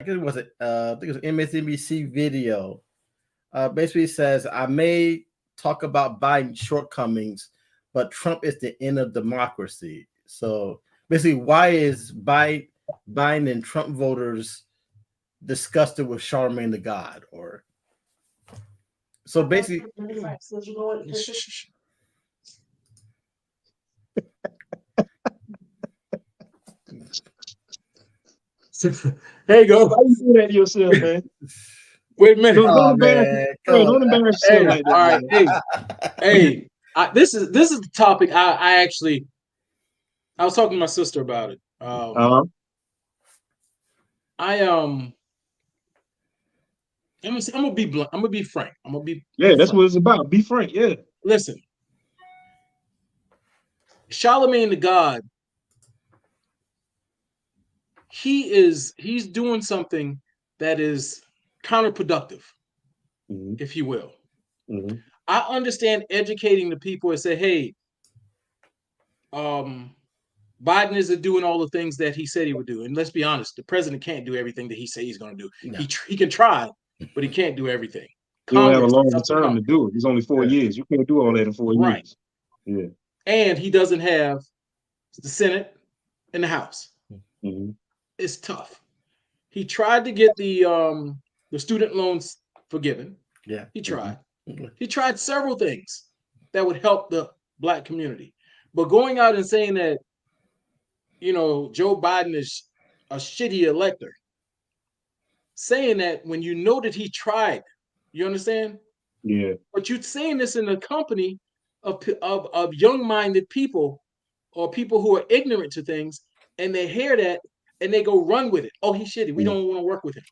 it was I think it was MSNBC video. Basically says I may talk about Biden's shortcomings, but Trump is the end of democracy. So basically, why is Biden and Trump voters disgusted with Charlemagne the God? Or so basically, There you go. Why you do that to yourself, man? Wait a minute. oh man, Don't embarrass yourself like that. All right, hey, this is the topic. I was talking to my sister about it. I'm gonna be blunt. I'm gonna be frank. That's what it's about. Be frank. Yeah. Listen, Charlemagne the God. He's doing something that is counterproductive, if you will. I understand educating the people and say, hey, Biden isn't doing all the things that he said he would do. And let's be honest, the president can't do everything that he said he's going to do. No. He can try, but he can't do everything. He don't have a long term to do it. He's only 4 years. You can't do all that in 4 years. Yeah. And he doesn't have the Senate and the House. It's tough. He tried to get the student loans forgiven. Yeah. He tried. He tried several things that would help the Black community. But going out and saying that, Joe Biden is a shitty elector, saying that when you know that he tried, you understand? Yeah. But you're saying this in a company of young-minded people or people who are ignorant to things, and they hear that and they go run with it. Oh, he's shitty. We don't want to work with him.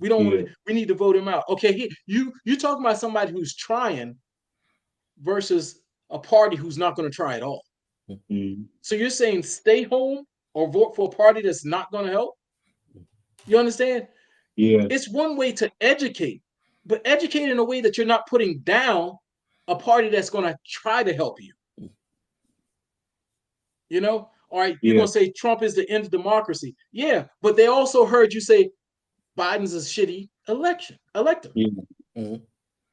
We don't. We need to vote him out. Okay, you talking about somebody who's trying versus a party who's not going to try at all. So you're saying stay home or vote for a party that's not going to help? You understand? Yeah. It's one way to educate, but educate in a way that you're not putting down a party that's going to try to help you. All right, you're going to say Trump is the end of democracy. Yeah, but they also heard you say Biden's a shitty elector.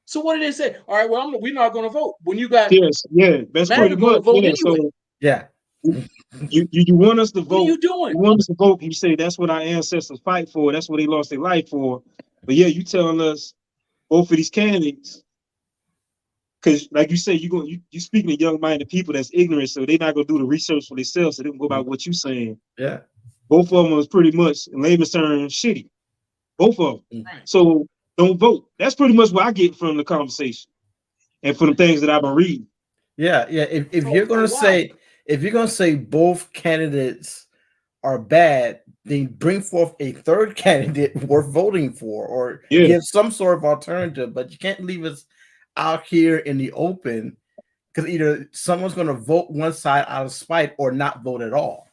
So what did they say? All right, well, we're not going to vote. When you got that's pretty much. Vote anyway. So you want us to vote. What are you doing? You want us to vote. You say that's what our ancestors fight for. That's what they lost their life for. But you telling us both of these candidates, because like you say, you speaking to young-minded people that's ignorant, so they're not gonna do the research for themselves. So they don't go by what you're saying. Yeah. Both of them was pretty much in layman's terms shitty. Both of them. Right. So don't vote. That's pretty much what I get from the conversation and from the things that I've been reading. Yeah. If you're gonna say both candidates are bad, then bring forth a third candidate worth voting for, or give some sort of alternative. But you can't leave us out here in the open, because either someone's going to vote one side out of spite or not vote at all.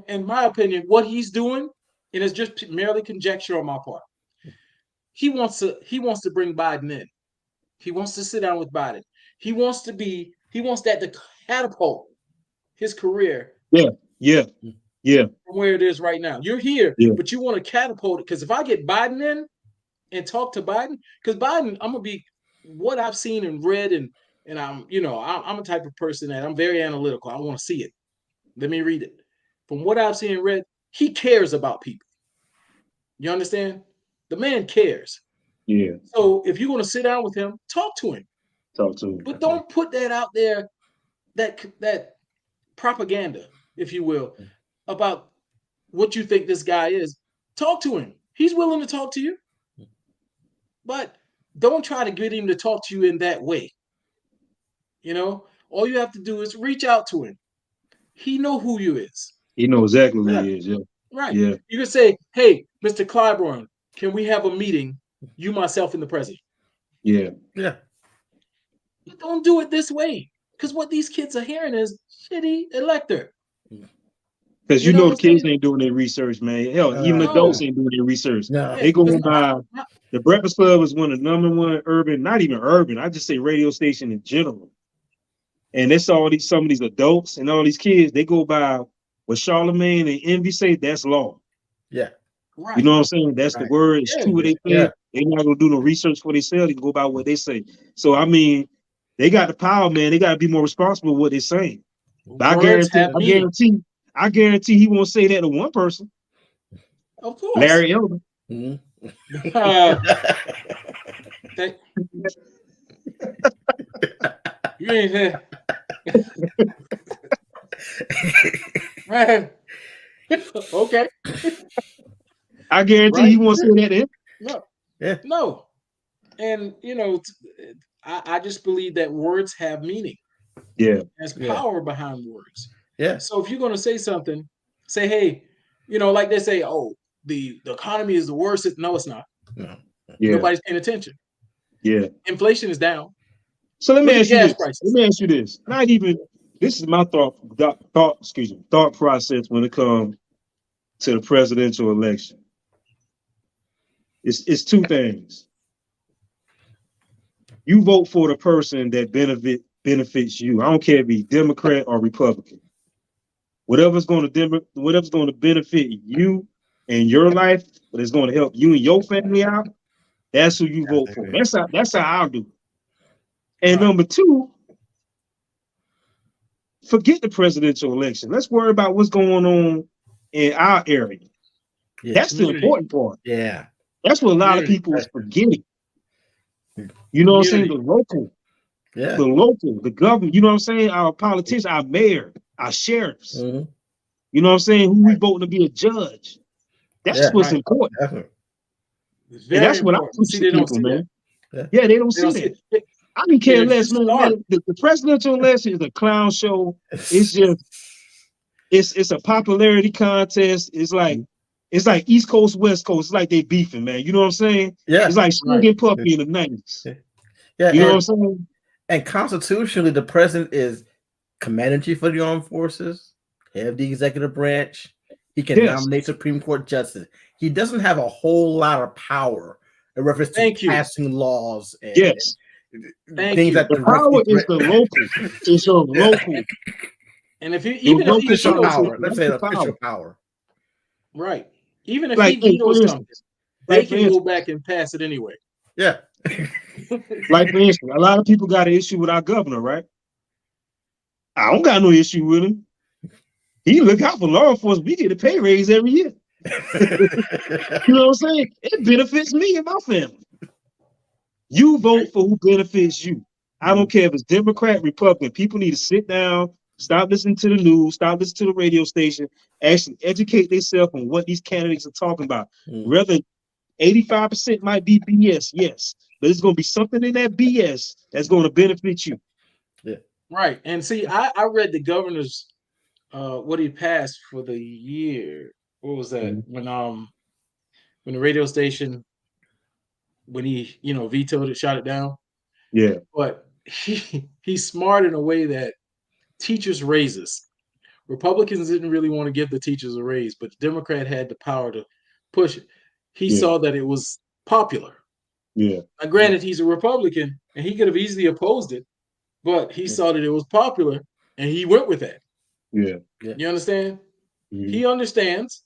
In my opinion, what he's doing, and it's just merely conjecture on my part, he wants to bring Biden in. He wants to sit down with Biden. He wants that to catapult his career. Yeah. From where it is right now. You're here, but you want to catapult it, because if I get Biden in and talk to Biden, because Biden, I'm gonna be what I've seen and read, and I'm a type of person that I'm very analytical. I want to see it. Let me read it. From what I've seen and read, he cares about people. You understand? The man cares. Yeah. So if you're going to sit down with him, talk to him. But don't put that out there, that propaganda, if you will, about what you think this guy is. Talk to him. He's willing to talk to you. But don't try to get him to talk to you in that way. All you have to do is reach out to him. He know who you is. He knows exactly who he is. Yeah. Right. Yeah. You can say, hey, Mr. Clyburn, can we have a meeting, you, myself, and the president? Yeah. Yeah. But don't do it this way, because what these kids are hearing is shitty elector. Because the kids ain't doing their research, man. Hell, even adults ain't doing their research. No. They going by the Breakfast Club is one of the #1 urban, not even urban, I just say radio station in general. And they saw some of these adults and all these kids, they go by what Charlemagne and Envy say, that's law. Yeah. Right. You know what I'm saying? That's the word. It's Yeah. true what they say. Yeah. They're not gonna do no research for themselves. They can go by what they say. So I mean, they got the power, man. They got to be more responsible with what they're saying. But Words have meaning. I guarantee he won't say that to one person. Of course. Larry Elder. Mhm. You ain't here. Right. Okay. I guarantee he won't say that to him. No. Yeah. No. And I just believe that words have meaning. Yeah. There's power behind words. Yeah. So if you're going to say something, say, hey, like they say, oh, the economy is the worst. No, it's not. No. Yeah. Nobody's paying attention. Yeah. Inflation is down. So let me ask you this. Prices. Let me ask you this. Not even this is my thought process when it comes to the presidential election. It's two things. You vote for the person that benefits you. I don't care if he's Democrat or Republican. Whatever's going to benefit you and your life, but it's going to help you and your family out. That's who you vote for. That's how I'll do it. And number two, forget the presidential election. Let's worry about what's going on in our area. Yeah. That's the important part. Yeah. That's what a lot of people is forgetting. You know what I'm saying? The local. Yeah. The local, the government, you know what I'm saying? Our politicians, our mayor, our sheriffs. Mm-hmm. You know what I'm saying? Who we voting to be a judge. That's what's important. Definitely. And that's what I teach the people, man. Yeah, they don't see that. I don't care less, man. The presidential election is a clown show. It's just it's a popularity contest. It's like East Coast, West Coast. It's like they beefing, man. You know what I'm saying? Yeah. It's like Sugar and Puppy in the 90s. Yeah. You know what I'm saying? And constitutionally, the president is commander-in-chief of the armed forces, head of the executive branch. He can nominate Supreme Court justice. He doesn't have a whole lot of power in reference to passing laws and things that the power is the local. It's your local. And if even if he official power, let's say official power. Right. Even if he vetoes something, they can go back and pass it anyway. Yeah. Like for instance, a lot of people got an issue with our governor, right? I don't got no issue with him. He look out for law enforcement. We get a pay raise every year. You know what I'm saying? It benefits me and my family. You vote for who benefits you. I don't care if it's Democrat, Republican. People need to sit down, stop listening to the news, stop listening to the radio station, actually educate themselves on what these candidates are talking about. Whether 85% might be BS, yes, but it's going to be something in that BS that's going to benefit you. Yeah. Right. And see, I read the governor's what he passed for the year. What was that? When the radio station, when he vetoed it, shot it down. Yeah. But he's smart in a way that teachers' raises. Republicans didn't really want to give the teachers a raise, but the Democrat had the power to push it. He saw that it was popular. Yeah. Now, granted, he's a Republican and he could have easily opposed it, but he saw that it was popular and he went with that. Yeah. You understand? He understands.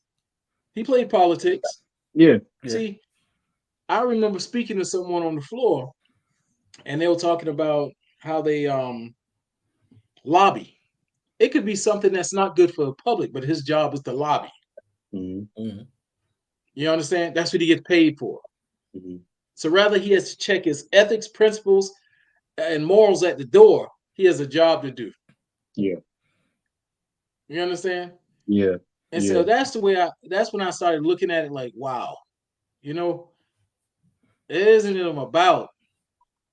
He played politics. Yeah. See, I remember speaking to someone on the floor and they were talking about how they lobby. It could be something that's not good for the public, but his job is to lobby. You understand? That's what he gets paid for. So rather he has to check his ethics, principles, and morals at the door, he has a job to do. Yeah. You understand? Yeah. And so that's when I started looking at it like, wow, it isn't about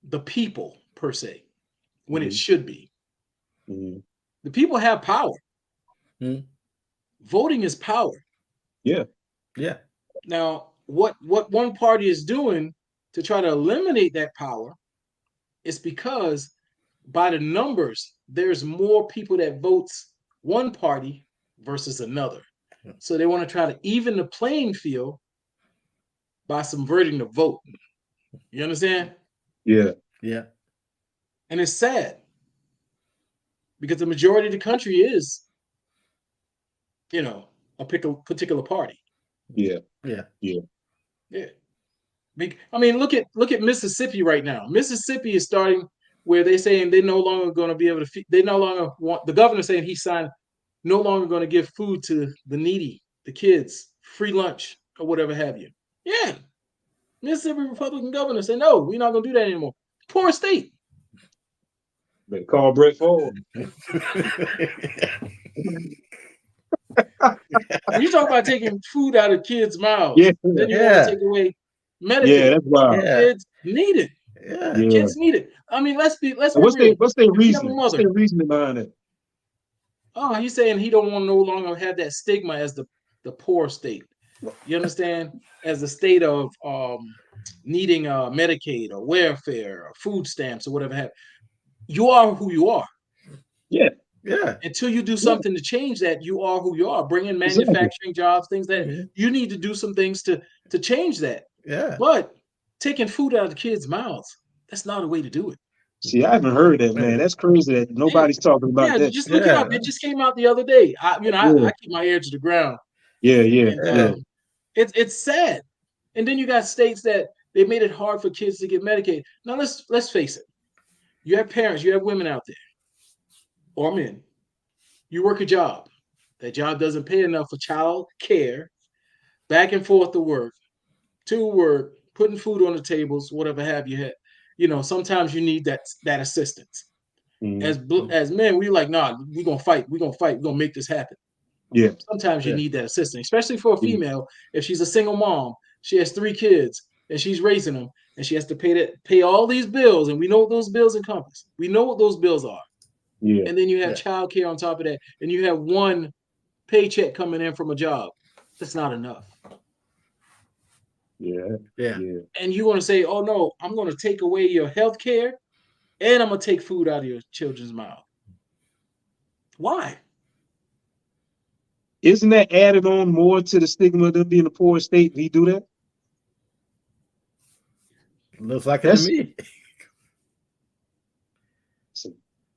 the people per se, when it should be. The people have power. Voting is power. Yeah. Yeah. Now, what one party is doing to try to eliminate that power is because by the numbers, there's more people that votes one party versus another. So they want to try to even the playing field by subverting the vote. You understand? Yeah. Yeah. And it's sad because the majority of the country is, a particular party. Yeah. Yeah. Yeah. Yeah. I mean, look at Mississippi right now. Mississippi is starting where they're saying they're no longer going to be able to feed. They no longer want, the governor saying he signed, no longer going to give food to the needy, the kids, free lunch or whatever have you. Yeah. Mississippi Republican governor said, no, we're not going to do that anymore. Poor state. Better call Brett Favre. You talk about taking food out of kids' mouths. Yeah. Then you want Yeah. to take away Medicaid. Yeah, that's wild. Yeah. Kids need it. Yeah. Yeah. Kids need it. I mean, let's be And real. what's their If you have a reasoning? What's mother, their reasoning behind it? oh, he's saying he don't want to no longer have that stigma as the poor state. You understand? As the state of needing Medicaid or welfare or food stamps or whatever have. You are who you are. Yeah. Yeah. Until you do something to change that, you are who you are. Bring in Exactly. manufacturing jobs, things that Mhm. you need to do some things to change that. Yeah. But taking food out of the kids' mouths, that's not a way to do it. See, I haven't heard that, man. That's crazy that nobody's talking about Yeah, that. just look it up. It just came out the other day. I keep my ear to the ground. Yeah, yeah, And yeah. it's sad. And then you got states that they made it hard for kids to get Medicaid. Now let's face it. You have parents, you have women out there, or men. You work a job. That job doesn't pay enough for child care, back and forth to work, putting food on the tables, whatever have you had. You know, sometimes you need that assistance. Mhm. As men, we like, nah, we're gonna fight, we're gonna make this happen. Yeah. Sometimes you Yeah. need that assistance, especially for a Yeah. female. If she's a single mom, she has 3 kids and she's raising them, and she has to pay all these bills, and we know what those bills encompass. We know what those bills are. Yeah. And then you have Yeah. child care on top of that, and you have one paycheck coming in from a job. That's not enough. Yeah. Yeah. Yeah. And you want to say, oh no, I'm going to take away your health care and I'm going to take food out of your children's mouth. Why? Isn't that added on more to the stigma of them being a poor state if he do that? Looks like it That's to me.